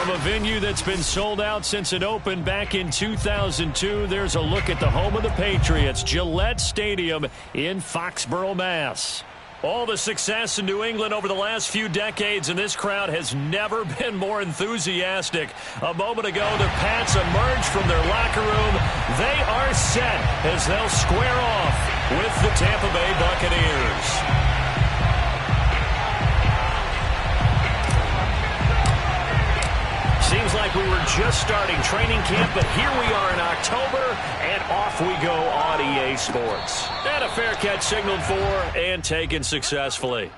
From a venue that's been sold out since it opened back in 2002, there's a look at the home of the Patriots, Gillette Stadium in Foxborough, Mass. All the success in New England over the last few decades, and this crowd has never been more enthusiastic. A moment ago, the Pats emerged from their locker room. They are set as they'll square off with the Tampa Bay Buccaneers. Seems like we were just starting training camp, but here we are in October, and off we go on EA Sports. And a fair catch signaled for and taken successfully.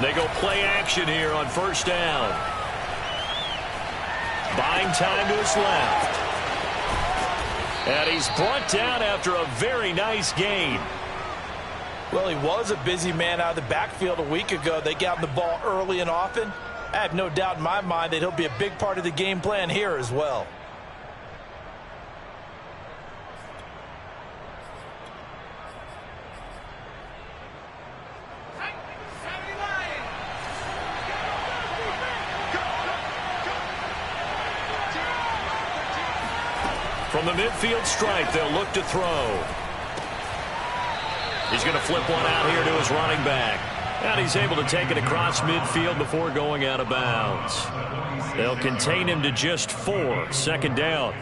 They go play action here on first down. Buying time to his left. And he's brought down after a very nice gain. Well, he was a busy man out of the backfield a week ago. They got him the ball early and often. I have no doubt in my mind that he'll be a big part of the game plan here as well. From the midfield stripe, they'll look to throw. He's going to flip one out here to his running back. And he's able to take it across midfield before going out of bounds. They'll contain him to just 4. Second down.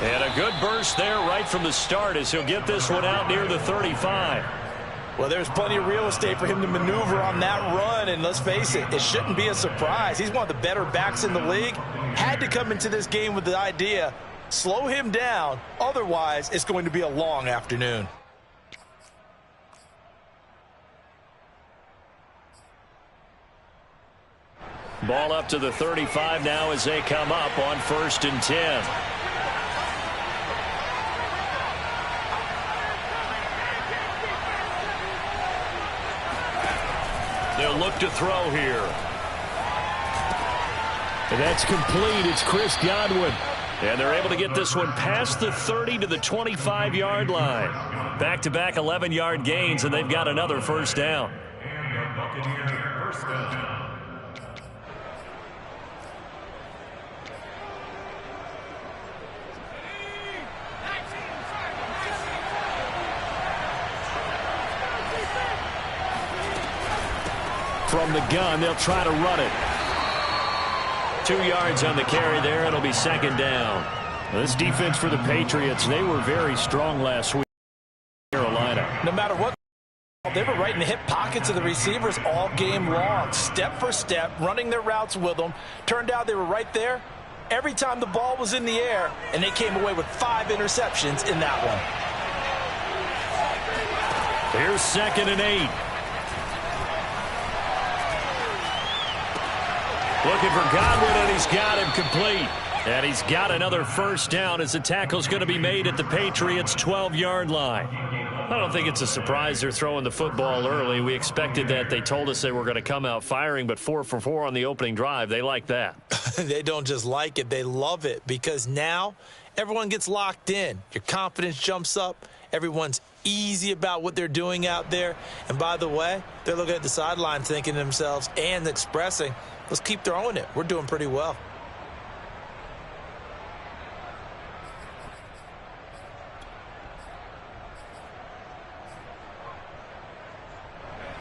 And a good burst there right from the start as he'll get this one out near the 35. Well, there's plenty of real estate for him to maneuver on that run, and let's face it, it shouldn't be a surprise. He's one of the better backs in the league. Had to come into this game with the idea, slow him down, otherwise it's going to be a long afternoon. Ball up to the 35 now as they come up on 1st and 10. They'll look to throw here. And that's complete. It's Chris Godwin. And they're able to get this one past the 30 to the 25-yard line. Back-to-back 11-yard gains, and they've got another first down. From the gun, they'll try to run it. 2 yards on the carry there. It'll be second down. This defense for the Patriots, they were very strong last week in Carolina. No matter what, they were right in the hip pockets of the receivers all game long. Step for step, running their routes with them. Turned out they were right there every time the ball was in the air, and they came away with 5 interceptions in that one. Here's 2nd and 8. Looking for Godwin, and he's got him complete. And he's got another first down as the tackle's going to be made at the Patriots' 12-yard line. I don't think it's a surprise they're throwing the football early. We expected that. They told us they were going to come out firing, but 4 for 4 on the opening drive. They like that. They don't just like it. They love it because now everyone gets locked in. Your confidence jumps up. Everyone's easy about what they're doing out there. And by the way, they're looking at the sideline thinking to themselves and expressing, let's keep throwing it. We're doing pretty well.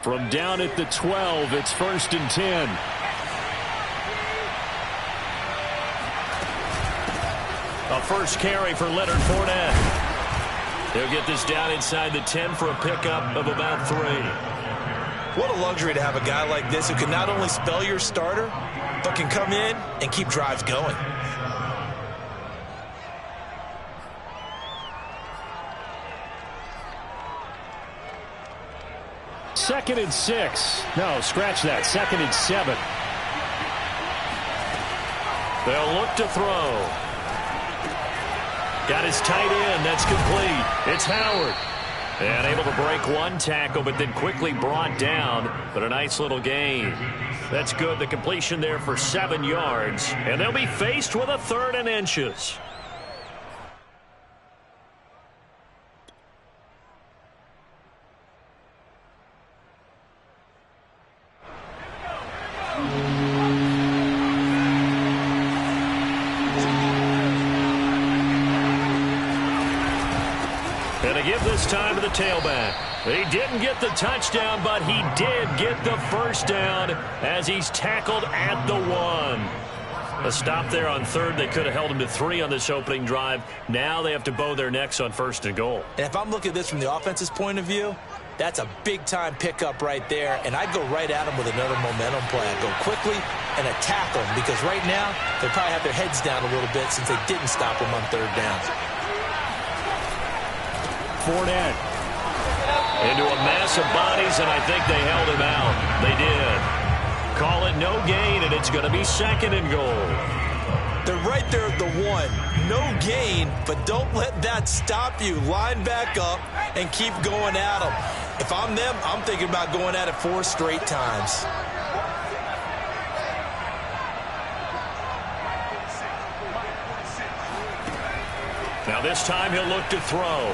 From down at the 12, it's 1st and 10. A first carry for Leonard Fournette. They'll get this down inside the 10 for a pickup of about 3. What a luxury to have a guy like this who can not only spell your starter, but can come in and keep drives going. second and 6. No, scratch that. Second and 7. They'll look to throw. Got his tight end. That's complete. It's Howard. And able to break one tackle, but then quickly brought down. But a nice little gain. That's good. The completion there for 7 yards. And they'll be faced with a 3rd and inches. And to give this time to the tailback. He didn't get the touchdown, but he did get the first down as he's tackled at the 1. A stop there on 3rd. They could have held him to 3 on this opening drive. Now they have to bow their necks on 1st and goal. And if I'm looking at this from the offense's point of view, that's a big-time pickup right there. And I'd go right at him with another momentum play. I'd go quickly and attack them because right now they probably have their heads down a little bit since they didn't stop him on 3rd down. Fournette into a mass of bodies, and I think they held him out. They did. Call it no gain, and it's going to be 2nd and goal. They're right there at the 1. No gain, but don't let that stop you. Line back up and keep going at them. If I'm them, I'm thinking about going at it 4 straight times. Now this time he'll look to throw.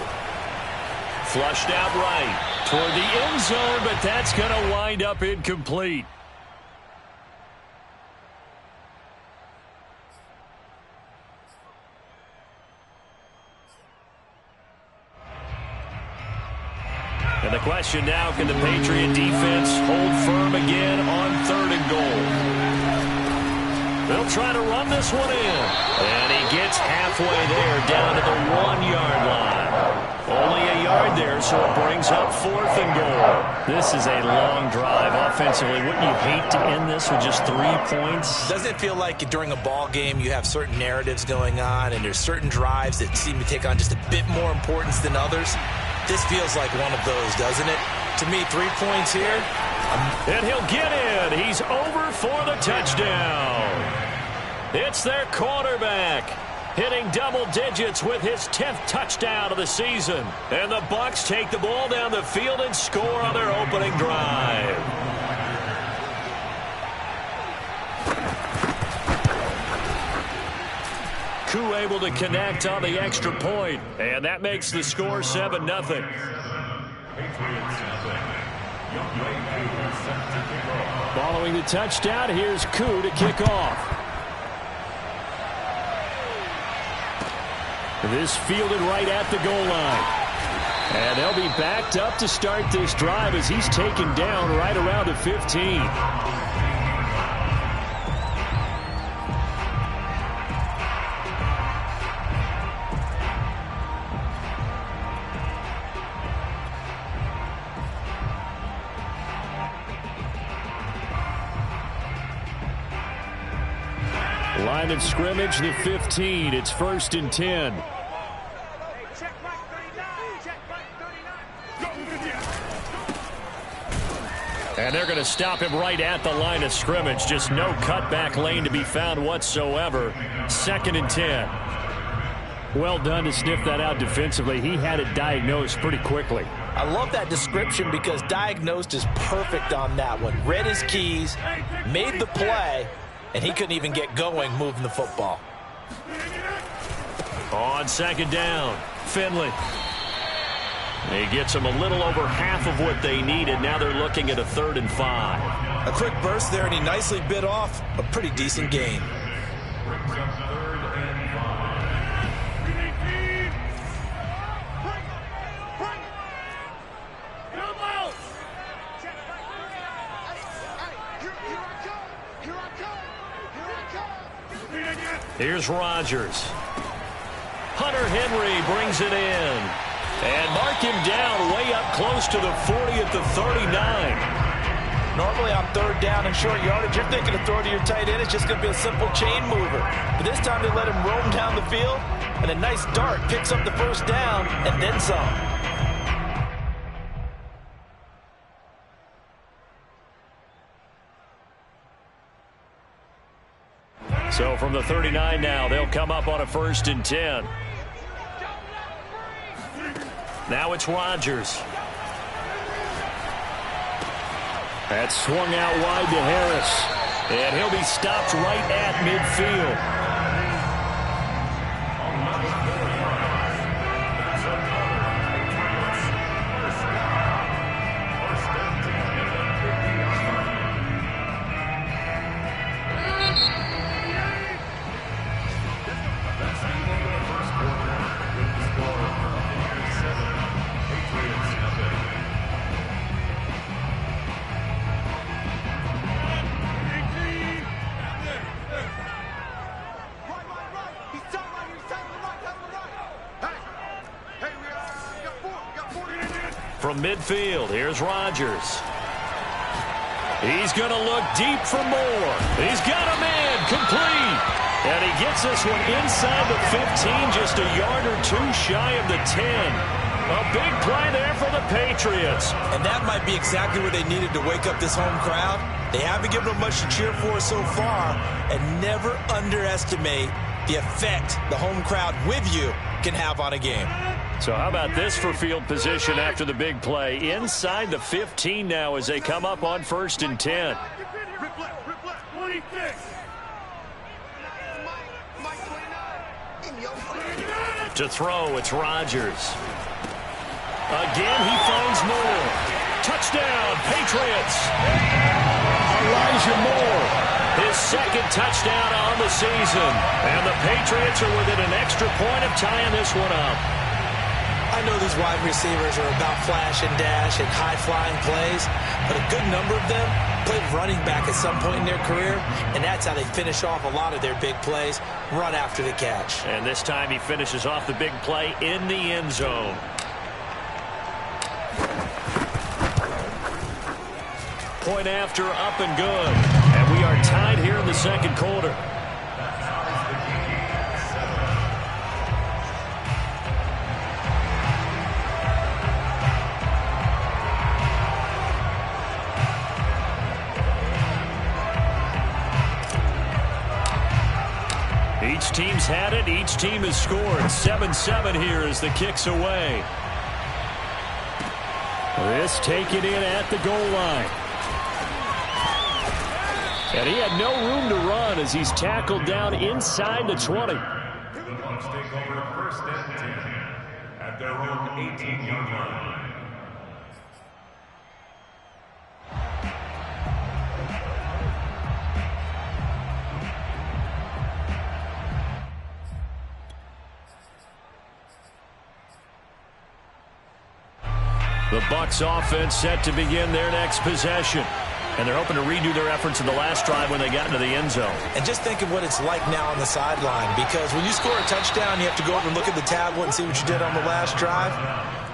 Flushed out right toward the end zone, but that's going to wind up incomplete. And the question now, can the Patriot defense hold firm again on 3rd and goal? They'll try to run this one in. And he gets halfway there down to the 1-yard line. Only a yard there, so it brings up 4th and goal. This is a long drive offensively. Wouldn't you hate to end this with just 3 points? Doesn't it feel like during a ball game you have certain narratives going on and there's certain drives that seem to take on just a bit more importance than others? This feels like one of those, doesn't it? To me, 3 points here. And he'll get in. He's over for the touchdown. It's their quarterback, hitting double digits with his 10th touchdown of the season. And the Bucs take the ball down the field and score on their opening drive. Koo able to connect on the extra point, and that makes the score 7-0. Following the touchdown, here's Koo to kick off. This fielded right at the goal line. And they'll be backed up to start this drive as he's taken down right around the 15. Line of scrimmage, the 15. It's 1st and 10. And they're going to stop him right at the line of scrimmage. Just no cutback lane to be found whatsoever. 2nd and 10. Well done to sniff that out defensively. He had it diagnosed pretty quickly. I love that description because diagnosed is perfect on that one. Read his keys, made the play, and he couldn't even get going moving the football. On 2nd down, Finley. He gets them a little over half of what they needed. Now they're looking at a 3rd and 5. A quick burst there, and he nicely bit off a pretty decent gain. Here's Rodgers. Hunter Henry brings it in. And mark him down way up close to the 40 at the 39. Normally on 3rd down and short yardage, you're thinking to throw to your tight end. It's just going to be a simple chain mover. But this time they let him roam down the field, and a nice dart picks up the 1st down and then some. So from the 39 now, they'll come up on a 1st and 10. Now it's Rodgers. That's swung out wide to Harris. And he'll be stopped right at midfield. From midfield, here's Rodgers. He's going to look deep for more. He's got a man complete. And he gets this one inside the 15, just a yard or two shy of the 10. A big play there for the Patriots. And that might be exactly what they needed to wake up this home crowd. They haven't given them much to cheer for so far. And never underestimate the effect the home crowd with you can have on a game. So how about this for field position after the big play? Inside the 15 now as they come up on 1st and 10. To throw, it's Rodgers. Again, he finds more. Touchdown, Patriots. Elijah Moore, his 2nd touchdown on the season. And the Patriots are within an extra point of tying this one up. I know these wide receivers are about flash and dash and high-flying plays, but a good number of them played running back at some point in their career, and that's how they finish off a lot of their big plays, run after the catch. And this time he finishes off the big play in the end zone. Point after, up and good. And we are tied here in the 2nd quarter. Each team's had it. Each team has scored. 7-7 here as the kick's away. This taken in at the goal line. And he had no room to run as he's tackled down inside the 20. The Bucs take over 1st and 10 at their own 18-yard line. The Bucs offense set to begin their next possession. And they're hoping to redo their efforts in the last drive when they got into the end zone. And just think of what it's like now on the sideline, because when you score a touchdown, you have to go over and look at the tablet and see what you did on the last drive.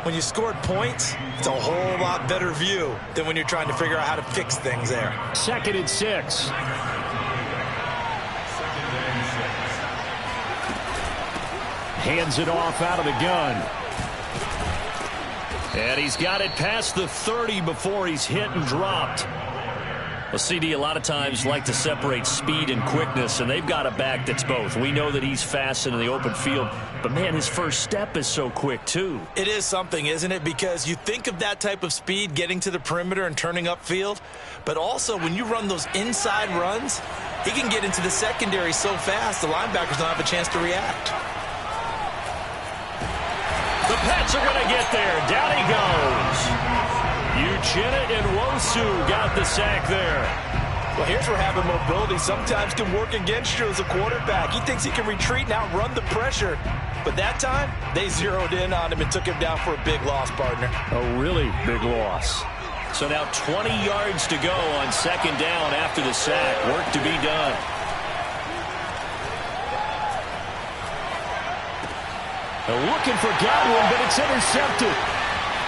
When you scored points, it's a whole lot better view than when you're trying to figure out how to fix things there. 2nd and 6. Hands it off out of the gun. And he's got it past the 30 before he's hit and dropped. Well, CD, a lot of times like to separate speed and quickness, and they've got a back that's both. We know that he's fast in the open field, but, man, his first step is so quick, too. It is something, isn't it? Because you think of that type of speed getting to the perimeter and turning upfield, but also when you run those inside runs, he can get into the secondary so fast the linebackers don't have a chance to react. The Pats are going to get there. Down he goes. Uchenna and Nwosu got the sack there. Well, here's where having mobility sometimes can work against you as a quarterback. He thinks he can retreat and outrun the pressure. But that time, they zeroed in on him and took him down for a big loss, partner. A really big loss. So now 20 yards to go on 2nd down after the sack. Work to be done. Looking for Godwin, but it's intercepted.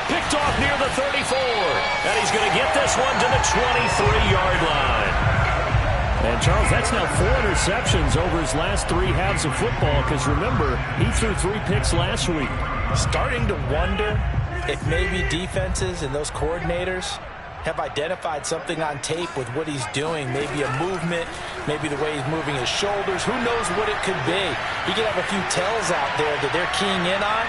Picked off near the 34. And he's going to get this one to the 23-yard line. And, Charles, that's now 4 interceptions over his last 3 halves of football, because, remember, he threw 3 picks last week. Starting to wonder if maybe defenses and those coordinators have identified something on tape with what he's doing. Maybe a movement, maybe the way he's moving his shoulders. Who knows what it could be? He could have a few tells out there that they're keying in on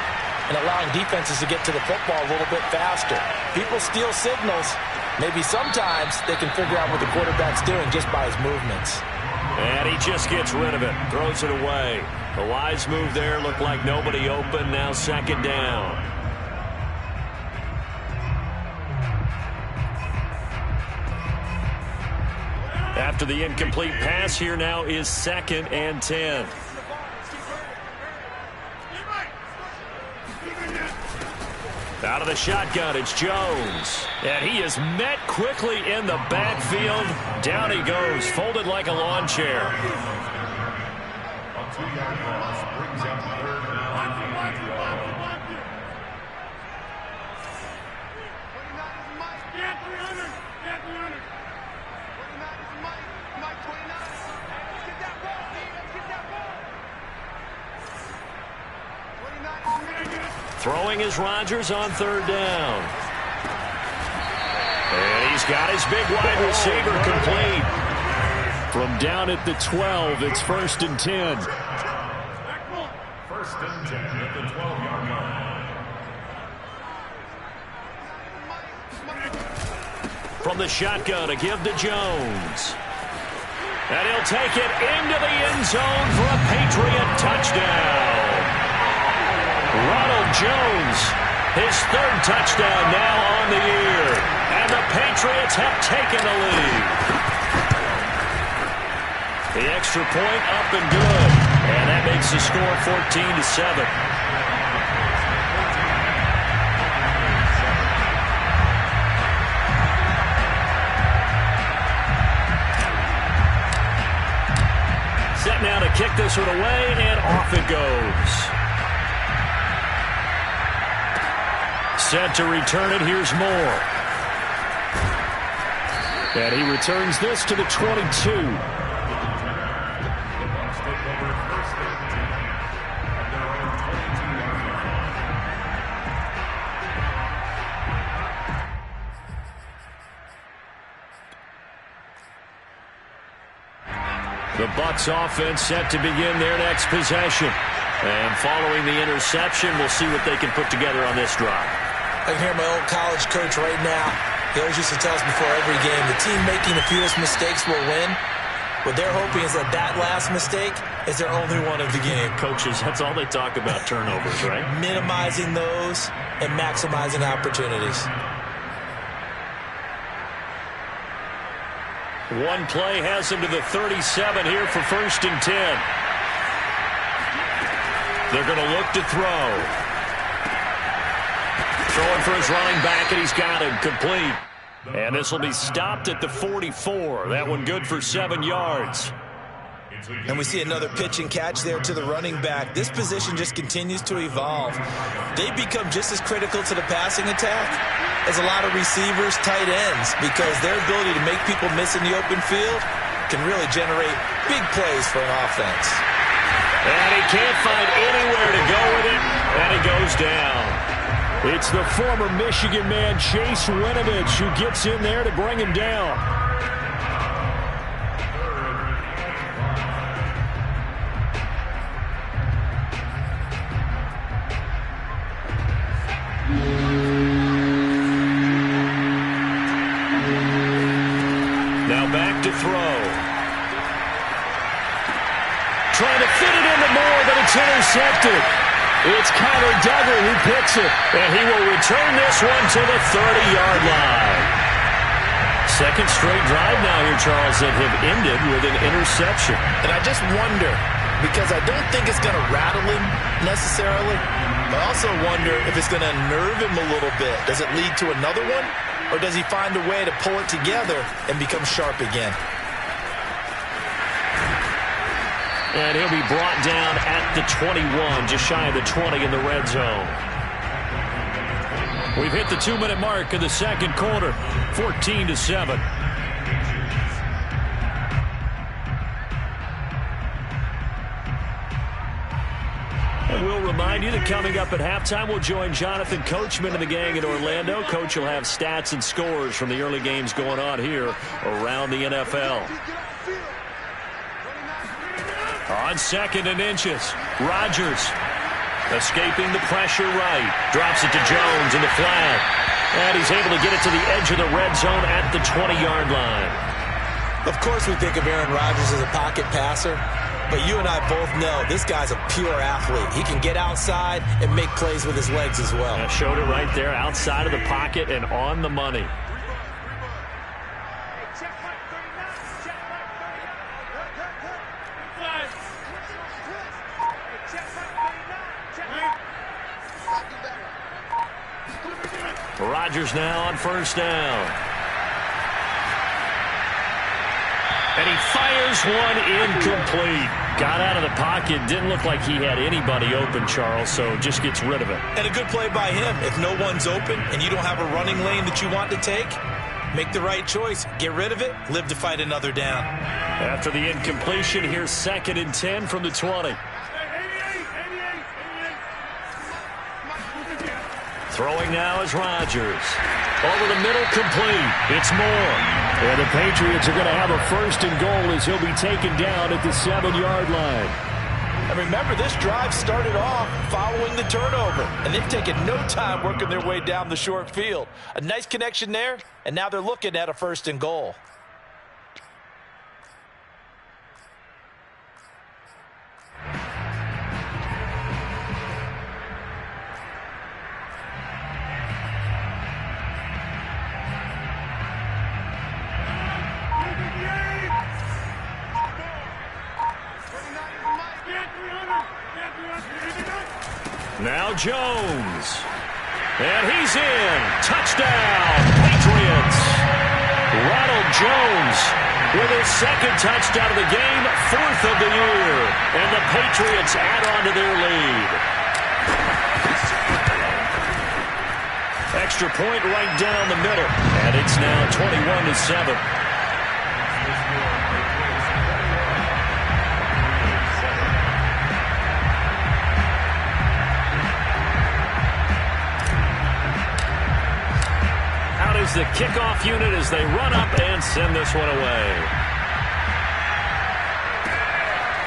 and allowing defenses to get to the football a little bit faster. People steal signals. Maybe sometimes they can figure out what the quarterback's doing just by his movements. And he just gets rid of it, throws it away. The wise move there, looked like nobody open, now second down. After the incomplete pass, here now is 2nd and 10. Out of the shotgun, it's Jones. And he is met quickly in the backfield. Down he goes, folded like a lawn chair. On 2-yard loss, brings up 3rd down. Throwing is Rodgers on 3rd down. And he's got his big wide receiver complete. From down at the 12, it's 1st and 10. 1st and 10 at the 12-yard line. From the shotgun, a give to Jones. And he'll take it into the end zone for a Patriot touchdown. Ronald Jones, his 3rd touchdown now on the year. And the Patriots have taken the lead. The extra point up and good. And that makes the score 14-7. Set now to kick this one away, and off it goes. Set to return it. Here's Moore. And he returns this to the 22. The Bucs offense set to begin their next possession. And following the interception, we'll see what they can put together on this drive. I can hear my old college coach right now. He always used to tell us before every game, the team making the fewest mistakes will win. What they're hoping is that that last mistake is their only one of the game. Coaches, that's all they talk about, turnovers, right? Minimizing those and maximizing opportunities. One play has him to the 37 here for 1st and 10. They're going to look to throw. Throwing for his running back, and he's got him complete. And this will be stopped at the 44. That one good for 7 yards. And we see another pitch and catch there to the running back. This position just continues to evolve. They become just as critical to the passing attack as a lot of receivers, tight ends, because their ability to make people miss in the open field can really generate big plays for an offense. And he can't find anywhere to go with it, and he goes down. It's the former Michigan man, Chase Winovich, who gets in there to bring him down. Now back to throw. Trying to fit it into Moore, but it's intercepted. It's Connor Duggar who picks it, and he will return this one to the 30-yard line. Second straight drive now here, Charles, that have ended with an interception. And I just wonder, because I don't think it's going to rattle him necessarily, but I also wonder if it's going to unnerve him a little bit. Does it lead to another one, or does he find a way to pull it together and become sharp again? And he'll be brought down at the 21, just shy of the 20 in the red zone. We've hit the 2-minute mark of the second quarter, 14-7. And we'll remind you that coming up at halftime, we'll join Jonathan Coachman and the gang in Orlando. Coach will have stats and scores from the early games going on here around the NFL. On 2nd and inches, Rodgers escaping the pressure right. Drops it to Jones in the flat. And he's able to get it to the edge of the red zone at the 20-yard line. Of course we think of Aaron Rodgers as a pocket passer, but you and I both know this guy's a pure athlete. He can get outside and make plays with his legs as well. I showed it right there, outside of the pocket and on the money. Rodgers now on 1st down. And he fires one incomplete. Got out of the pocket. Didn't look like he had anybody open, Charles, so just gets rid of it. And a good play by him. If no one's open and you don't have a running lane that you want to take, make the right choice. Get rid of it. Live to fight another down. After the incompletion, here's 2nd and 10 from the 20. Throwing now is Rodgers. Over the middle, complete. It's Moore. And the Patriots are going to have a 1st and goal as he'll be taken down at the 7-yard line. And remember, this drive started off following the turnover. And they've taken no time working their way down the short field. A nice connection there, and now they're looking at a 1st and goal. Now Jones. And he's in. Touchdown, Patriots. Ronald Jones with his 2nd touchdown of the game, 4th of the year. And the Patriots add on to their lead. Extra point right down the middle. And it's now 21-7. The kickoff unit as they run up and send this one away.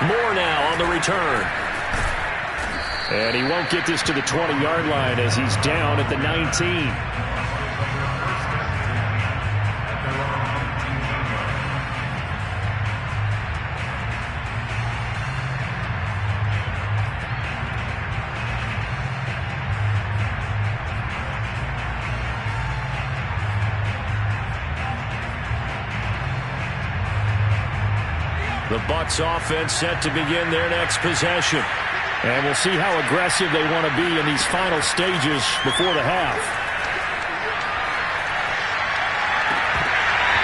Moore now on the return. And he won't get this to the 20-yard line as he's down at the 19. The Bucs offense set to begin their next possession. And we'll see how aggressive they want to be in these final stages before the half.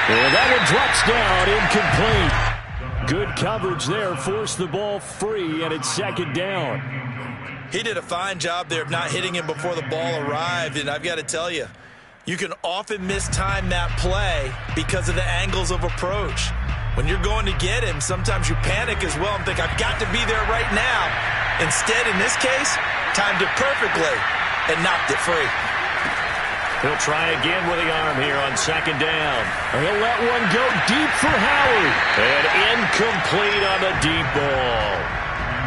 And that one drops down, incomplete. Good coverage there, forced the ball free, and it's 2nd down. He did a fine job there of not hitting him before the ball arrived, and I've got to tell you, you can often mistime that play because of the angles of approach. When you're going to get him, sometimes you panic as well and think, I've got to be there right now. Instead, in this case, timed it perfectly and knocked it free. He'll try again with the arm here on 2nd down. He'll let one go deep for Howard. And incomplete on the deep ball.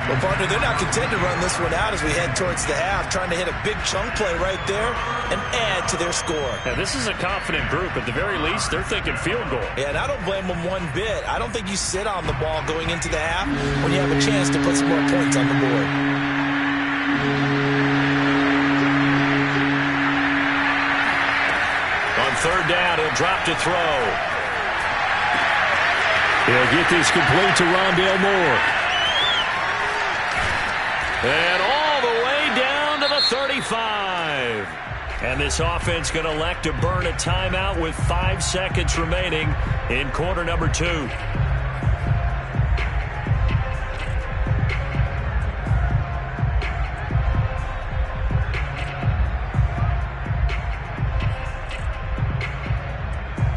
Well, partner, they're not content to run this one out as we head towards the half, trying to hit a big chunk play right there and add to their score. Now, this is a confident group. At the very least, they're thinking field goal. Yeah, and I don't blame them one bit. I don't think you sit on the ball going into the half when you have a chance to put some more points on the board. On 3rd down, he'll drop to throw. He'll get this complete to Rondale Moore. And all the way down to the 35. And this offense going to elect to burn a timeout with 5 seconds remaining in quarter number 2.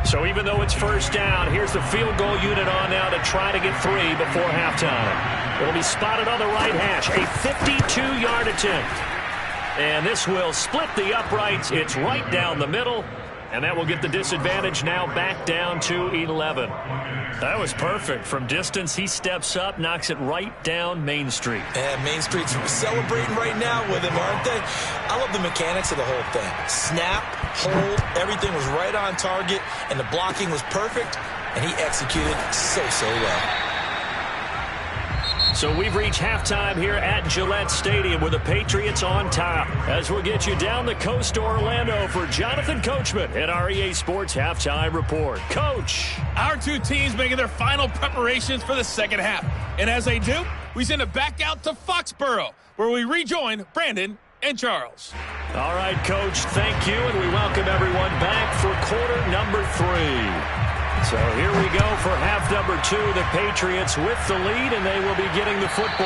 So even though it's 1st down, here's the field goal unit on now to try to get 3 before halftime. It'll be spotted on the right hash. A 52-yard attempt. And this will split the uprights. It's right down the middle. And that will get the disadvantage now back down to 11. That was perfect. From distance, he steps up, knocks it right down Main Street. And Main Street's celebrating right now with him, aren't they? I love the mechanics of the whole thing. Snap, hold, everything was right on target, and the blocking was perfect, and he executed so well. So we've reached halftime here at Gillette Stadium with the Patriots on top. As we'll get you down the coast to Orlando for Jonathan Coachman at our EA Sports Halftime Report. Coach. Our two teams making their final preparations for the second half. And as they do, we send it back out to Foxborough, where we rejoin Brandon and Charles. All right, Coach, thank you, and we welcome everyone back for quarter number 3. So here we go for half number 2. The Patriots with the lead, and they will be getting the football.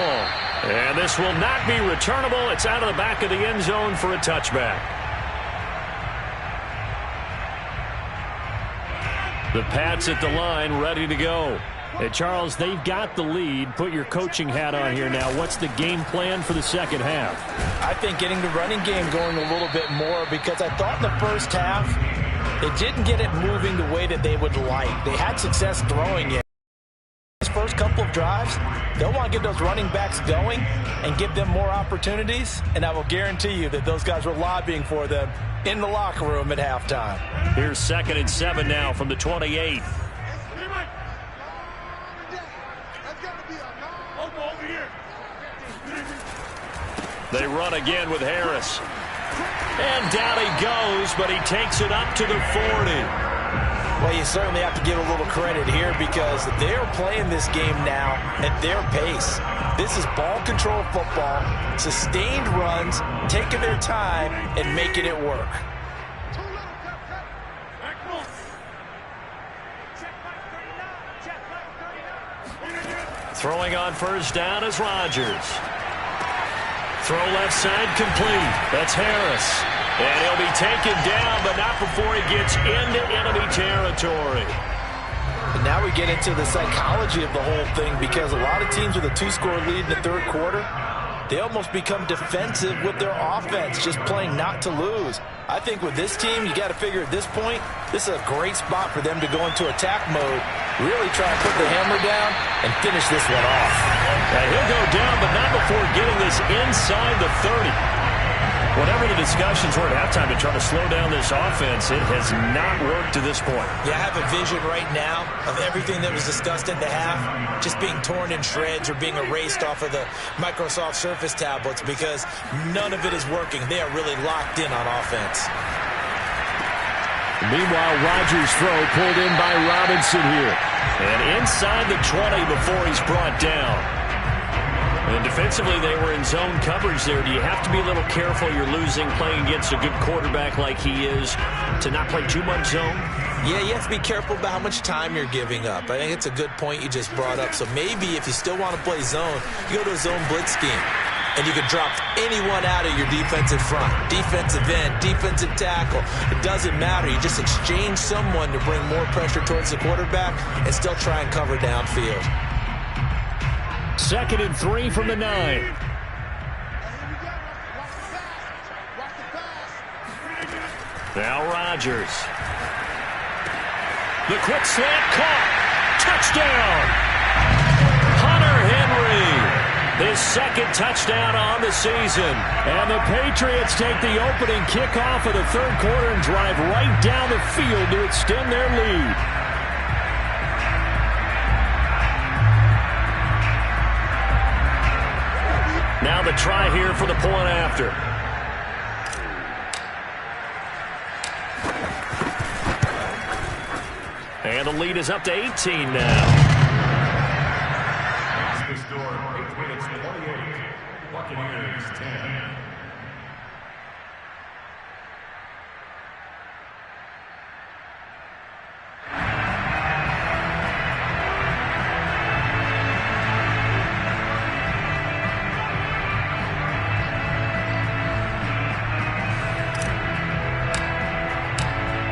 And this will not be returnable. It's out of the back of the end zone for a touchback. The Pats at the line, ready to go. Hey, Charles, they've got the lead. Put your coaching hat on here now. What's the game plan for the second half? I think getting the running game going a little bit more, because I thought in the first half they didn't get it moving the way that they would like. They had success throwing it. These first couple of drives, they'll want to get those running backs going and give them more opportunities, and I will guarantee you that those guys were lobbying for them in the locker room at halftime. Here's 2nd and 7 now from the 28. They run again with Harris. And down he goes, but he takes it up to the 40. Well, you certainly have to give a little credit here, because they're playing this game now at their pace. This is ball control football, sustained runs, taking their time and making it work. Throwing on first down is Rodgers. Throw left side complete. That's Harris. And he'll be taken down, but not before he gets into enemy territory. And now we get into the psychology of the whole thing, because a lot of teams with a 2-score lead in the third quarter, they almost become defensive with their offense, just playing not to lose. I think with this team, you got to figure at this point, this is a great spot for them to go into attack mode, really try and put the hammer down and finish this one off. And he'll go down, but not before getting this inside the 30. Whatever the discussions were at halftime to try to slow down this offense, it has not worked to this point. Yeah, I have a vision right now of everything that was discussed at the half just being torn in shreds or being erased off of the Microsoft Surface tablets, because none of it is working. They are really locked in on offense. Meanwhile, Rodgers' throw pulled in by Robinson here. And inside the 20 before he's brought down. And defensively, they were in zone coverage there. Do you have to be a little careful? You're losing, playing against a good quarterback like he is, to not play too much zone? Yeah, you have to be careful about how much time you're giving up. I think it's a good point you just brought up. So maybe if you still want to play zone, you go to a zone blitz scheme. And you can drop anyone out of your defensive front. Defensive end, defensive tackle. It doesn't matter. You just exchange someone to bring more pressure towards the quarterback and still try and cover downfield. 2nd and 3 from the 9. Now Rodgers. The quick slant caught. Touchdown. Hunter Henry. His 2nd touchdown on the season. And the Patriots take the opening kickoff of the third quarter and drive right down the field to extend their lead. Now the try here for the point after. And the lead is up to 18 now. The score, Patriots 28, Buccaneers 10.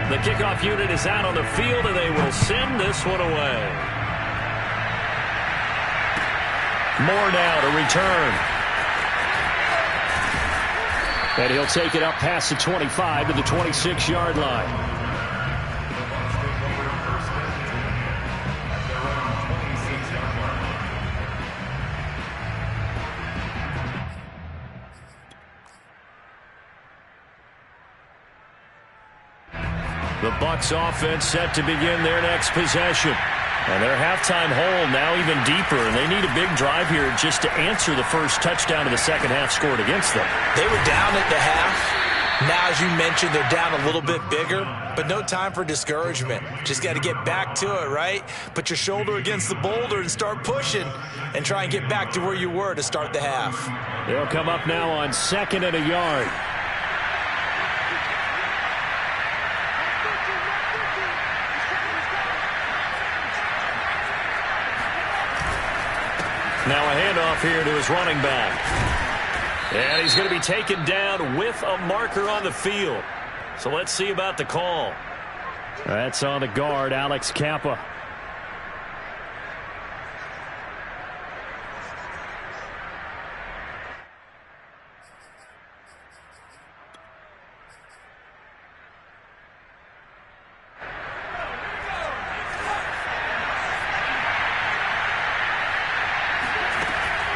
The kickoff unit is out on the field, and they will send this one away. Moore now to return. And he'll take it up past the 25 to the 26-yard line. The Bucs offense set to begin their next possession. And their halftime hole now even deeper, and they need a big drive here just to answer the first touchdown of the second half scored against them. They were down at the half. Now, as you mentioned, they're down a little bit bigger, but no time for discouragement. Just got to get back to it, right? Put your shoulder against the boulder and start pushing and try and get back to where you were to start the half. They'll come up now on 2nd and a yard. Now a handoff here to his running back. And he's going to be taken down with a marker on the field. So let's see about the call. That's on the guard, Alex Kappa.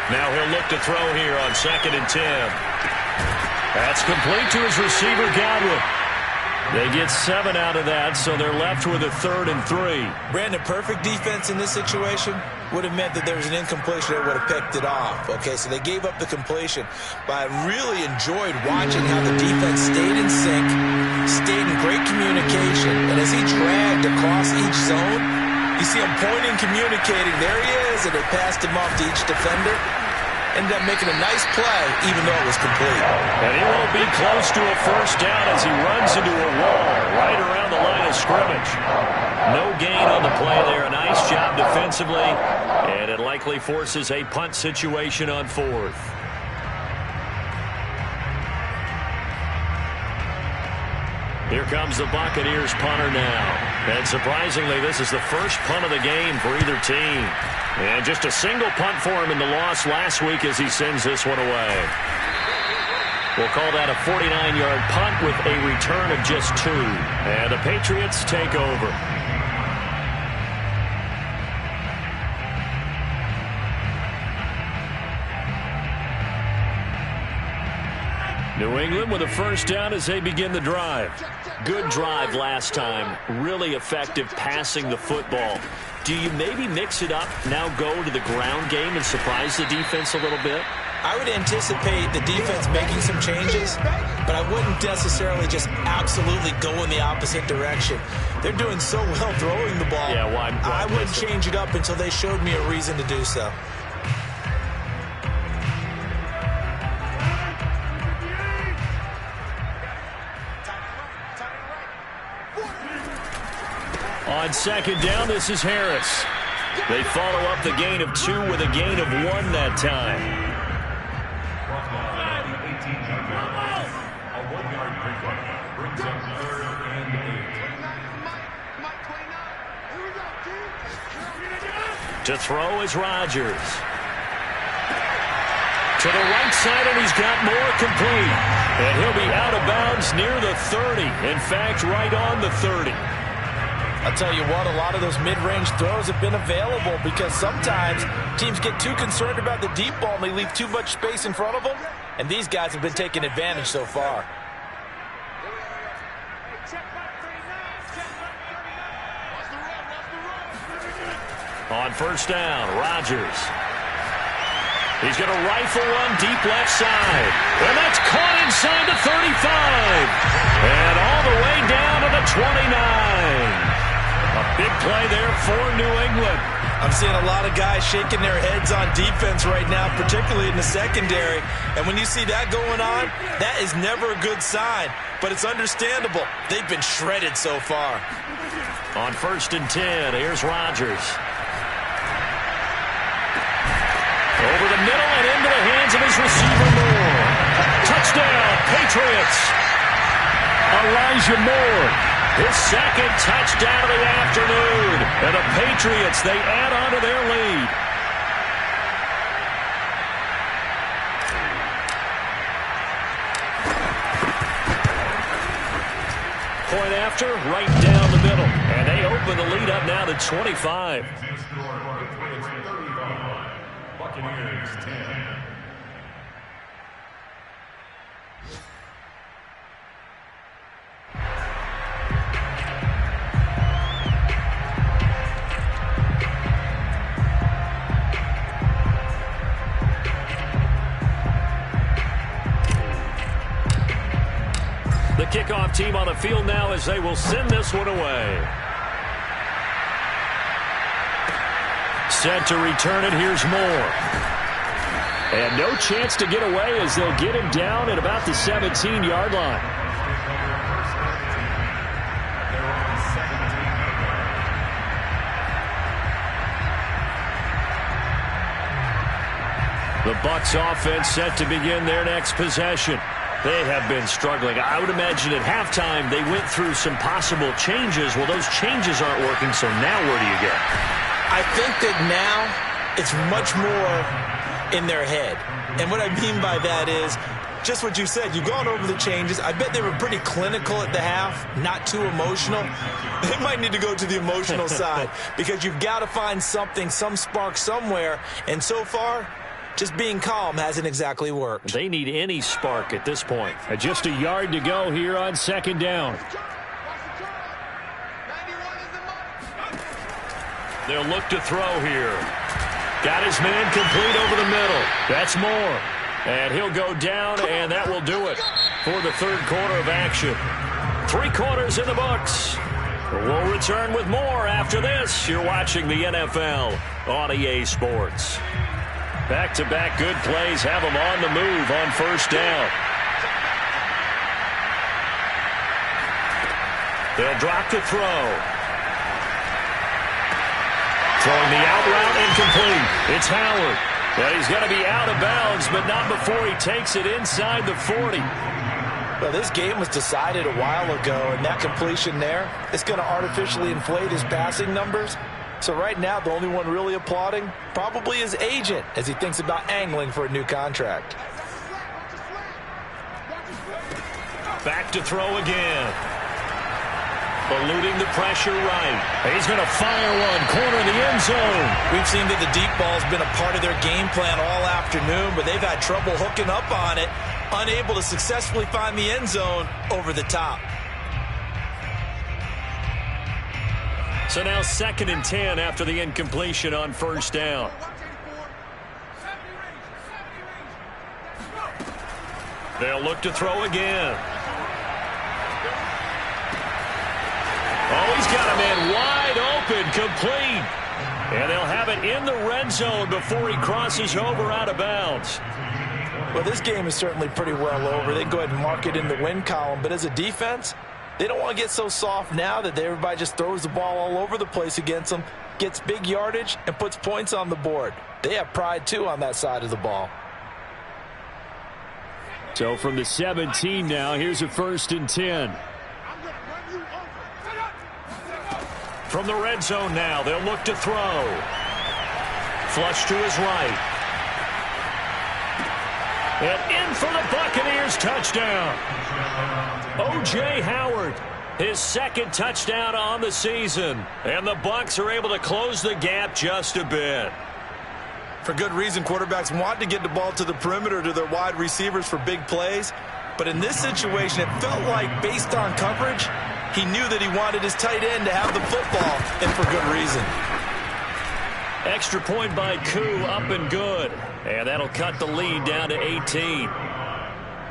Now he'll look to throw here on 2nd and 10. That's complete to his receiver, Godwin. They get 7 out of that, so they're left with a 3rd and 3. Brandon, perfect defense in this situation would have meant that there was an incompletion that would have picked it off. Okay, so they gave up the completion. But I really enjoyed watching how the defense stayed in sync, stayed in great communication. And as he dragged across each zone, you see him pointing, communicating. There he is, and they passed him off to each defender. Ended up making a nice play, even though it was complete. And he won't be close to a first down as he runs into a wall right around the line of scrimmage. No gain on the play there. A nice job defensively, and it likely forces a punt situation on 4th. Here comes the Buccaneers punter now. And surprisingly, this is the first punt of the game for either team. And just a single punt for him in the loss last week as he sends this one away. We'll call that a 49-yard punt with a return of just 2. And the Patriots take over. New England with a first down as they begin the drive. Good drive last time. Really effective passing the football. Do you maybe mix it up, now go to the ground game and surprise the defense a little bit? I would anticipate the defense making some changes, but I wouldn't necessarily just absolutely go in the opposite direction. They're doing so well throwing the ball. Yeah, why I wouldn't change it up until they showed me a reason to do so. On 2nd down, this is Harris. They follow up the gain of 2 with a gain of 1 that time. A 1-yard pickup brings up 3rd and 8. To throw is Rodgers. To the right side, and he's got more complete. And he'll be out of bounds near the 30. In fact, right on the 30. I'll tell you what, a lot of those mid-range throws have been available because sometimes teams get too concerned about the deep ball and they leave too much space in front of them, and these guys have been taking advantage so far. On first down, Rodgers. He's going to rifle one deep left side. And that's caught inside the 35. And all the way down to the 29. A big play there for New England. I'm seeing a lot of guys shaking their heads on defense right now, particularly in the secondary. And when you see that going on, that is never a good sign. But it's understandable. They've been shredded so far. On 1st and 10, here's Rodgers. Over the middle and into the hands of his receiver, Moore. Touchdown, Patriots. Elijah Moore. His 2nd touchdown of the afternoon. And the Patriots, they add on to their lead. Point after, right down the middle. And they open the lead up now to 25. Buccaneers 10. The kickoff team on the field now as they will send this one away. Set to return it. Here's Moore. And no chance to get away as they'll get him down at about the 17-yard line. The Bucs offense set to begin their next possession. They have been struggling. I would imagine at halftime they went through some possible changes. Well, those changes aren't working, so now where do you go? I think that now it's much more in their head. And what I mean by that is just what you said. You've gone over the changes. I bet they were pretty clinical at the half, not too emotional. They might need to go to the emotional side because you've got to find something, some spark somewhere. And so far, just being calm hasn't exactly worked. They need any spark at this point. Just a yard to go here on second down. They'll look to throw here. Got his man complete over the middle. That's Moore. And he'll go down, and that will do it for the third quarter of action. 3 quarters in the books. We'll return with more after this. You're watching the NFL on EA Sports. Back-to-back good plays have them on the move on first down. They'll drop to throw. Throwing the out route incomplete. It's Howard. Well, he's going to be out of bounds, but not before he takes it inside the 40. Well, this game was decided a while ago, and that completion there is going to artificially inflate his passing numbers. So right now, the only one really applauding probably his agent as he thinks about angling for a new contract. Back to throw again. Eluding the pressure right. He's going to fire one. Corner of the end zone. We've seen that the deep ball's been a part of their game plan all afternoon, but they've had trouble hooking up on it, unable to successfully find the end zone over the top. So now 2nd and 10 after the incompletion on first down. They'll look to throw again. Oh, he's got a man wide open, complete. And they'll have it in the red zone before he crosses over out of bounds. Well, this game is certainly pretty well over. They can go ahead and mark it in the win column. But as a defense, they don't want to get so soft now that everybody just throws the ball all over the place against them, gets big yardage, and puts points on the board. They have pride, too, on that side of the ball. So from the 17 now, here's a 1st and 10. From the red zone now, they'll look to throw. Flush to his right. And in for the Buccaneers touchdown. O.J. Howard, his 2nd touchdown on the season. And the Bucs are able to close the gap just a bit. For good reason, quarterbacks want to get the ball to the perimeter to their wide receivers for big plays. But in this situation, it felt like based on coverage, he knew that he wanted his tight end to have the football, and for good reason. Extra point by Koo, up and good. And that'll cut the lead down to 18.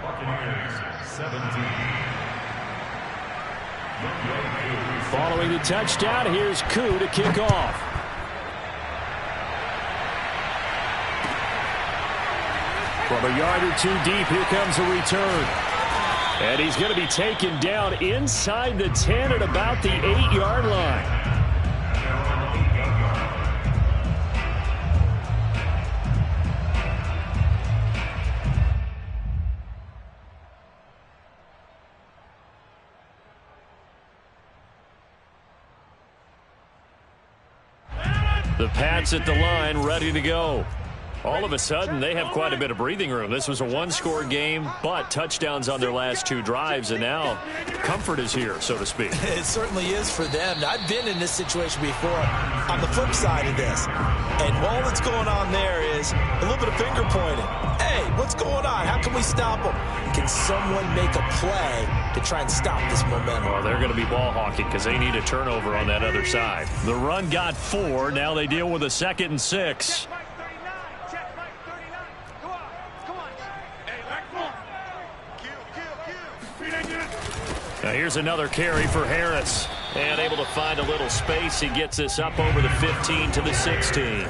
Buccaneers 17. Following the touchdown, here's Koo to kick off. From a yard or two deep, here comes a return. And he's going to be taken down inside the 10 at about the 8-yard line. The Pats at the line, ready to go. All of a sudden, they have quite a bit of breathing room. This was a one-score game, but touchdowns on their last 2 drives, and now comfort is here, so to speak. It certainly is for them. I've been in this situation before on the flip side of this, and all that's going on there is a little bit of finger pointing. Hey, what's going on? How can we stop them? Can someone make a play to try and stop this momentum? Well, they're going to be ball hawking because they need a turnover on that other side. The run got 4. Now they deal with a 2nd and 6. Now here's another carry for Harris. And able to find a little space. He gets this up over the 15 to the 16.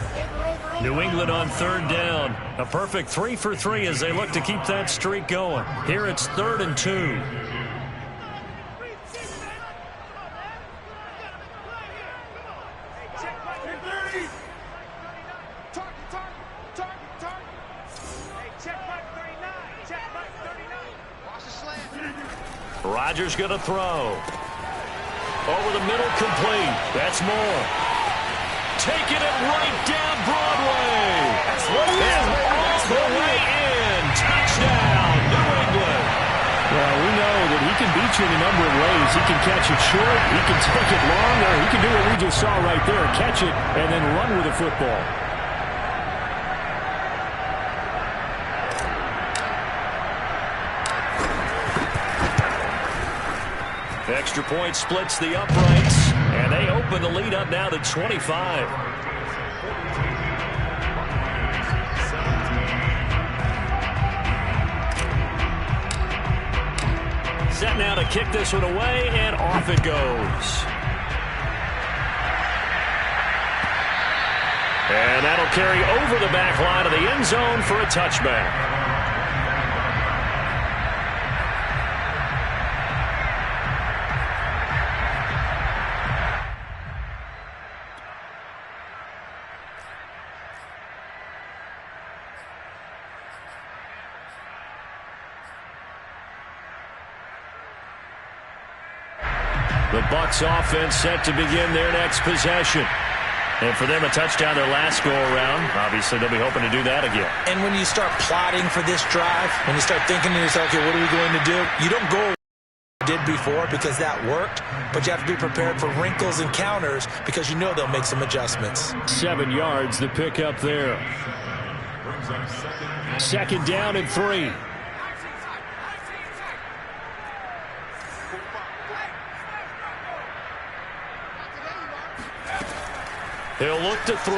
New England on 3rd down. A perfect 3 for 3 as they look to keep that streak going. Here it's 3rd and 2. Rodgers going to throw. Over the middle, complete. That's Moore. Taking it right down Broadway. That's what it is. All the way in. Touchdown, New England. Well, we know that he can beat you in a number of ways. He can catch it short. He can take it long. Or he can do what we just saw right there. Catch it and then run with the football. Extra point splits the uprights, and they open the lead up now to 25. Set now to kick this one away, and off it goes. And that'll carry over the back line of the end zone for a touchback. The Bucs offense set to begin their next possession. And for them, a touchdown their last go-around. Obviously, they'll be hoping to do that again. And when you start plotting for this drive, when you start thinking to yourself, okay, what are we going to do? You don't go did before because that worked, but you have to be prepared for wrinkles and counters because you know they'll make some adjustments. 7 yards, the pickup there. 2nd down and 3. He'll look to throw.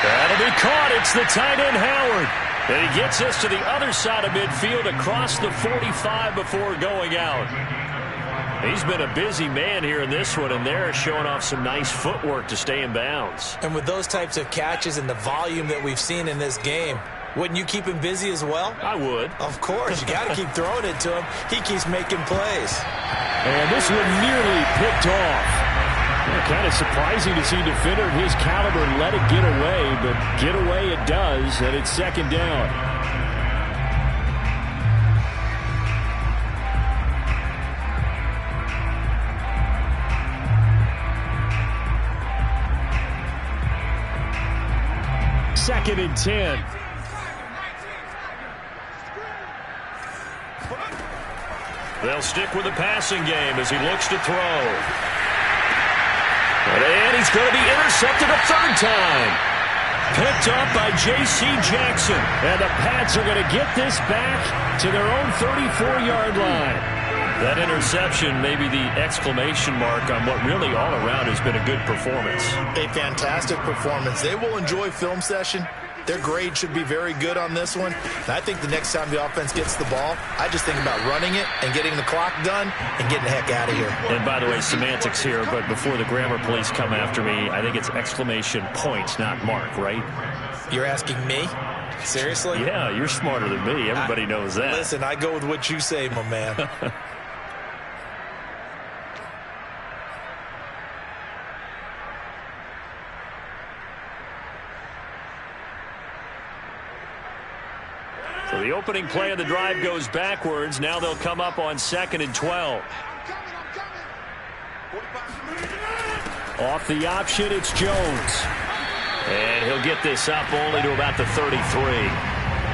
That'll be caught. It's the tight end, Howard. And he gets us to the other side of midfield across the 45 before going out. He's been a busy man here in this one, and they're showing off some nice footwork to stay in bounds. And with those types of catches and the volume that we've seen in this game, wouldn't you keep him busy as well? I would. Of course. You got to keep throwing it to him. He keeps making plays. And this one nearly picked off. Kind of surprising to see a defender of his caliber let it get away, but get away it does, and it's 2nd down. Second and 10. They'll stick with the passing game as he looks to throw. And he's going to be intercepted a 3rd time. Picked up by J.C. Jackson. And the Pats are going to get this back to their own 34-yard line. That interception may be the exclamation mark on what really all around has been a good performance. A fantastic performance. They will enjoy film session. Their grade should be very good on this one. And I think the next time the offense gets the ball, I just think about running it and getting the clock done and getting the heck out of here. And by the way, semantics here, but before the grammar police come after me, I think it's exclamation point, not mark, right? You're asking me? Seriously? Yeah, you're smarter than me. Everybody knows that. Listen, I go with what you say, my man. So the opening play of the drive goes backwards. Now they'll come up on 2nd and 12. Off the option, it's Jones. And he'll get this up only to about the 33.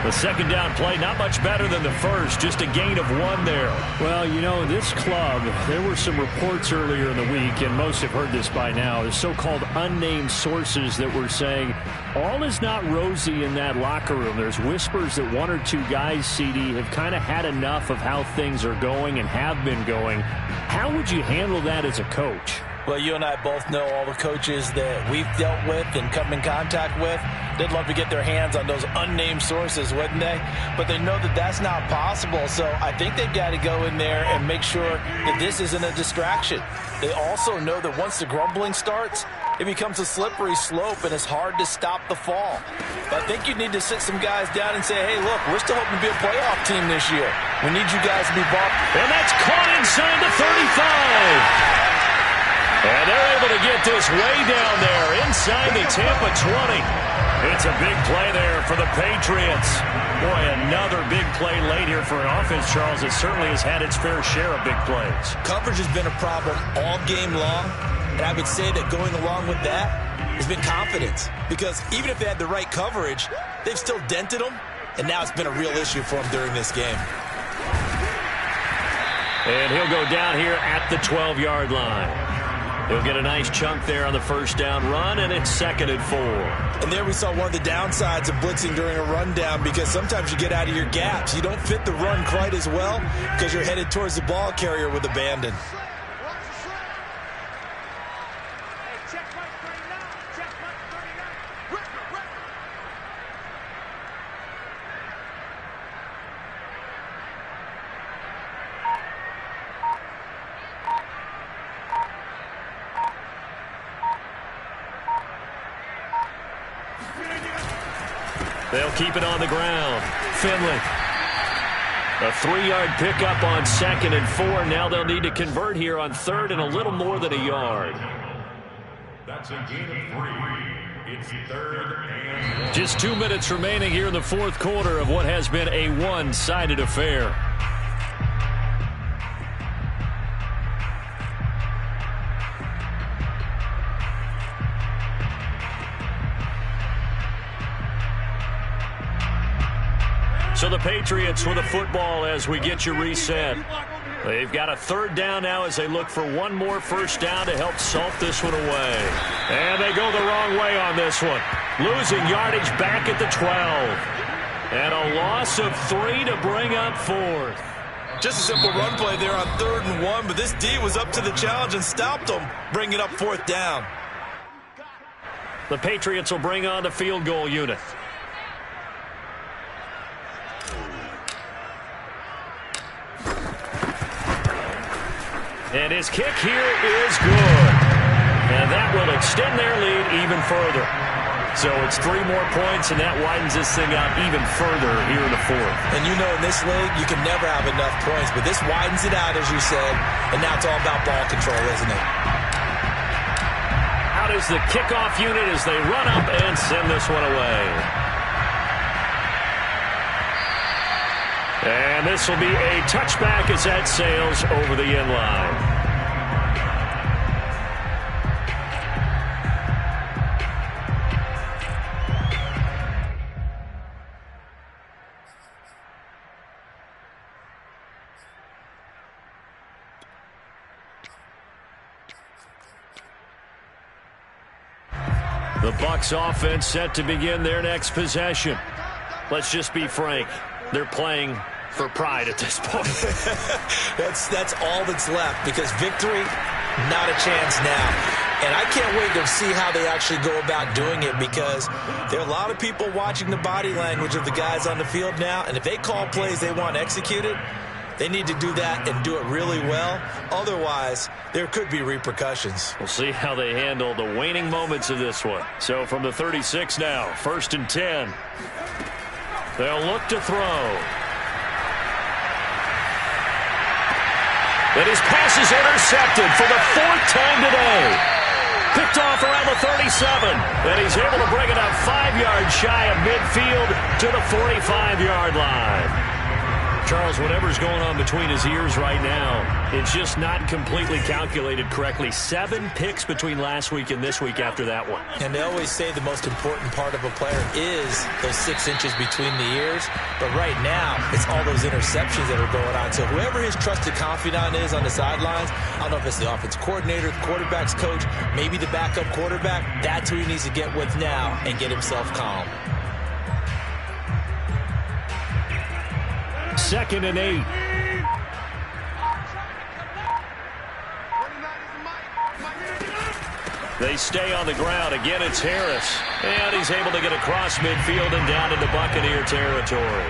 The second down play, not much better than the first, just a gain of 1 there. Well, you know, this club, there were some reports earlier in the week, and most have heard this by now, the so-called unnamed sources that were saying all is not rosy in that locker room. There's whispers that 1 or 2 guys, CD, have kind of had enough of how things are going and have been going. How would you handle that as a coach? Well, you and I both know all the coaches that we've dealt with and come in contact with. They'd love to get their hands on those unnamed sources, wouldn't they? But they know that that's not possible, so I think they've got to go in there and make sure that this isn't a distraction. They also know that once the grumbling starts, it becomes a slippery slope, and it's hard to stop the fall. But I think you need to sit some guys down and say, hey, look, we're still hoping to be a playoff team this year. We need you guys to be bought. And that's caught inside the 35. And they're able to get this way down there inside the Tampa 20. It's a big play there for the Patriots. Boy, another big play late here for an offense, Charles, that certainly has had its fair share of big plays. Coverage has been a problem all game long, and I would say that going along with that has been confidence. Because even if they had the right coverage, they've still dented them, and now it's been a real issue for them during this game. And he'll go down here at the 12-yard line. He'll get a nice chunk there on the first down run, and it's 2nd and 4. And there we saw one of the downsides of blitzing during a rundown, because sometimes you get out of your gaps. You don't fit the run quite as well because you're headed towards the ball carrier with abandon. They'll keep it on the ground. Finley. A 3-yard pickup on 2nd and 4. Now they'll need to convert here on 3rd and a little more than a yard. That's a gain of 3. It's 3rd and 1. Just 2 minutes remaining here in the 4th quarter of what has been a one-sided affair. So the Patriots with the football as we get you reset. They've got a 3rd down now as they look for one more first down to help salt this one away. And they go the wrong way on this one. Losing yardage back at the 12. And a loss of 3 to bring up 4th. Just a simple run play there on 3rd and 1, but this D was up to the challenge and stopped them, bringing up 4th down. The Patriots will bring on the field goal unit. And his kick here is good. And that will extend their lead even further. So it's 3 more points, and that widens this thing out even further here in the 4th. And you know in this league, you can never have enough points, but this widens it out, as you said, and now it's all about ball control, isn't it? Out is the kickoff unit as they run up and send this one away. And this will be a touchback as that sails over the end line. The Bucs offense set to begin their next possession. Let's just be frank. They're playing for pride at this point. That's all that's left, because victory, not a chance now. And I can't wait to see how they actually go about doing it, because there are a lot of people watching the body language of the guys on the field now, and if they call plays they want executed, they need to do that and do it really well. Otherwise, there could be repercussions. We'll see how they handle the waning moments of this one. So from the 36 now, 1st and 10. They'll look to throw. And his pass is intercepted for the 4th time today. Picked off around the 37. And he's able to bring it up 5 yards shy of midfield to the 45-yard line. Charles, whatever's going on between his ears right now, it's just not completely calculated correctly. 7 picks between last week and this week after that one. And they always say the most important part of a player is those 6 inches between the ears. But right now, it's all those interceptions that are going on. So whoever his trusted confidant is on the sidelines, I don't know if it's the offensive coordinator, the quarterback's coach, maybe the backup quarterback, that's who he needs to get with now and get himself calm. 2nd and 8. They stay on the ground. Again, it's Harris. And he's able to get across midfield and down into Buccaneer territory.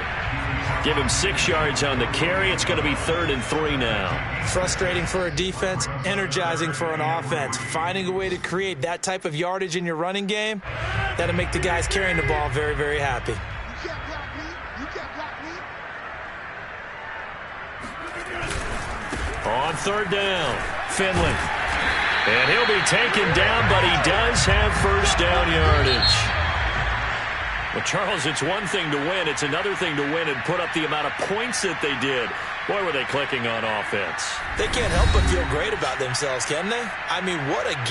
Give him 6 yards on the carry. It's going to be 3rd and 3 now. Frustrating for a defense, energizing for an offense. Finding a way to create that type of yardage in your running game, that'll make the guys carrying the ball very, very happy. On 3rd down, Finley. And he'll be taken down, but he does have first down yardage. Well, Charles, it's one thing to win. It's another thing to win and put up the amount of points that they did. Boy, were they clicking on offense. They can't help but feel great about themselves, can they? I mean, what a